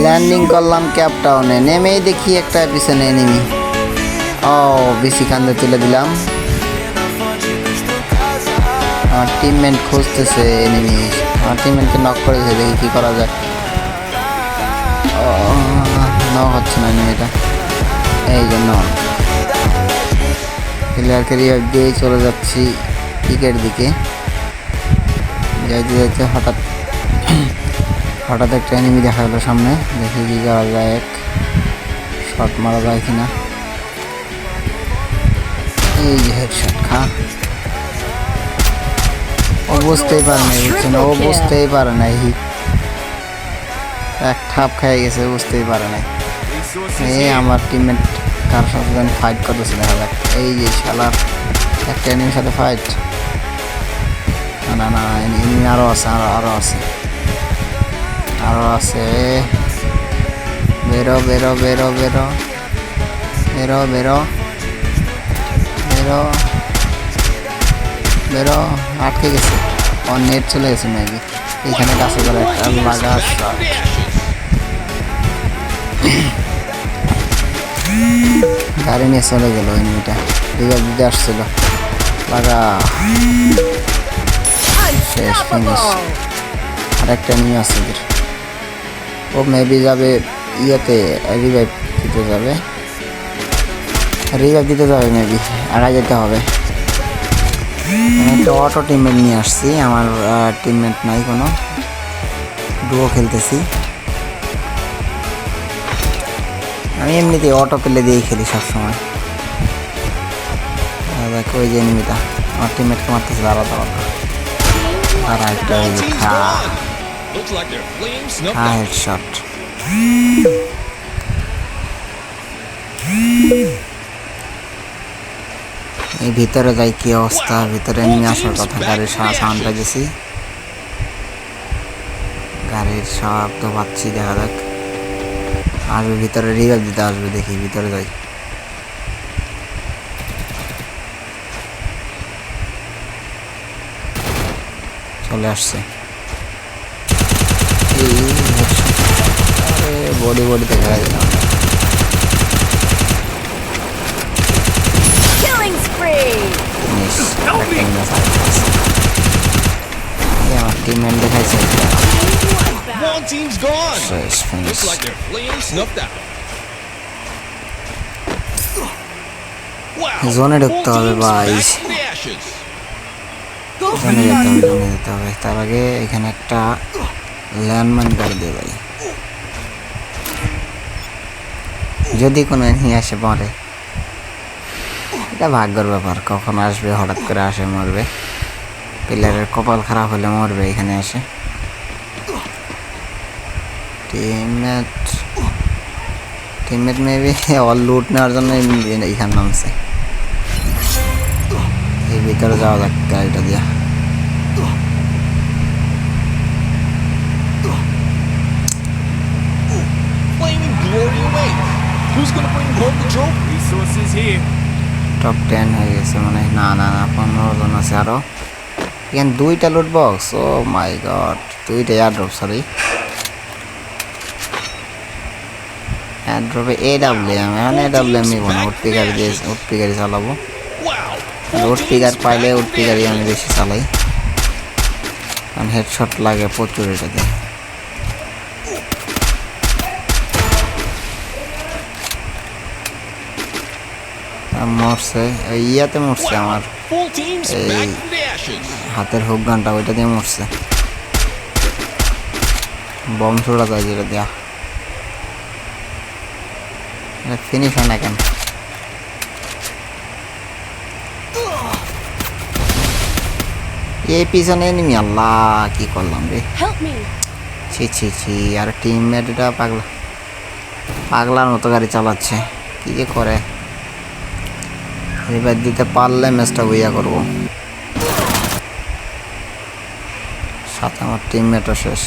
Landing করলাম ক্যাপটাউনে, নেমেই দেখি একটা পিছনে এনিমি। ও বেশি কান্দে তুলে দিলাম। আমার টিমমেট খুঁজতেছে এনিমি, আমার টিমমেটকে নক করেছে, দেখি কি করা যায়। নক হচ্ছে না এনিমিটা, এই জন্য প্লেয়ারকে রিভাইভ দিয়ে চলে যাচ্ছি পিকের দিকে। যাইতে যাইতে হঠাৎ একটা এনিমি দেখা গেল সামনে, দেখি কি করা যায়, এক শট মারা যায় কিনা। এই যে হেডশট খা। ও বুঝতেই পারে নাই, বুঝছে না, ও বুঝতেই পারে নাই, এক ঠাপ খেয়ে গেছে, বুঝতেই পারে নাই। এই আমার টিমমেট কার সাথে ফাইট করতেছে দেখা যাক। এই যে শালার একটা এনিমির সাথে ফাইট। না না, এনিমি আরো আছে, আরো আছে, আরো আছে। বেরো বেরো বেরো বেরো বেরো বেরো বেরো বেরো, আটকে গেছে, ওর নেট চলে গেছে মেবি। এইখানে গাছে করে একটা লাগা গাড়ি নিয়ে চলে গেল এনিমিটা, রিভাইভ দিতে আসছিল। লাগা শেষ, ফিনিশ। আর একটা এনিমি আছে, ও মেবি যাবে ইয়েতে, রিভাইভ দিতে যাবে মেবি, আগায় যেতে হবে। আমি একটা অটো টিমমেট নিয়ে আসছি, আমার টিমমেট নাই কোনো, ডুও খেলতেছি। আমি এমনিতে অটো পেলে দিয়েই খেলি সবসময়। দেখ ওই যে এনিমিটা আমার টিমমেটকে মারতেছে, আলাদা আলাদা। আর একটা হেডশট। এই ভিতরে যাই, কি অবস্থা, ভিতরে এনিমি আসার কথা। গাড়ির সাউন্ড পাইতেছি, গাড়ির শব্দ পাচ্ছি, দেখা যাক আসবে ভিতরে, রিভাইভ দিতে আসবে, দেখি ভিতরে যাই। চলে আসছে, বডিতে খেলা দিলাম। আমার টিমমেট দেখাইছে, জোনে ঢুকতে হবে ভাই, জোনে যেতে হবে। তার আগে এখানে একটা ল্যান্ডমাইন গাড়ি দিয়ে যাই, যদি কোনো এনিমি আসে মরে। এটা ভাগ্যের ব্যাপার, কখন আসবে, হঠাৎ করে আসে মরবে। প্লেয়ারের কপাল খারাপ হলে মরবে এখানে আসে। টিমমেট মেবি অল লুট নেওয়ার জন্য এখানে নামছে। এই ভিতরে যাওয়া যাক গাড়িটা দিয়া। টপ 10 হয়ে গেছে মানে, না না না 15 জন আছে আরো। এখানে 2টা লুট বক্স, ও মাই গড, 2টা এয়ারড্রপ, সরি এয়ারড্রপে AWM। এখন AWM নিব না, উটপিকার দিয়ে উটপিকারি চালাবো। উটপিকার পাইলে উটপিকারি আমি বেশি চালাই, কারণ হেডশট লাগে প্রচুর এটাতে। মরছে ইয়াতে, মরছে আমার এই হাতের হুক গানটা, ওইটা দিয়ে মরছে। বম ছোড়া যায় যেটা দিয়া, ফিনিশ হয় না কেন? এই পিছনে এনিমি, আল্লাহ কি করলাম রে, ছি ছি ছি। আর টিমমেট এটা পাগলার মতো গাড়ি চালাচ্ছে, কি যে করে। রিভাইভ দিতে পারলে ম্যাচটা বইয়া করবো, সাথে আমার টিমমেটও শেষ।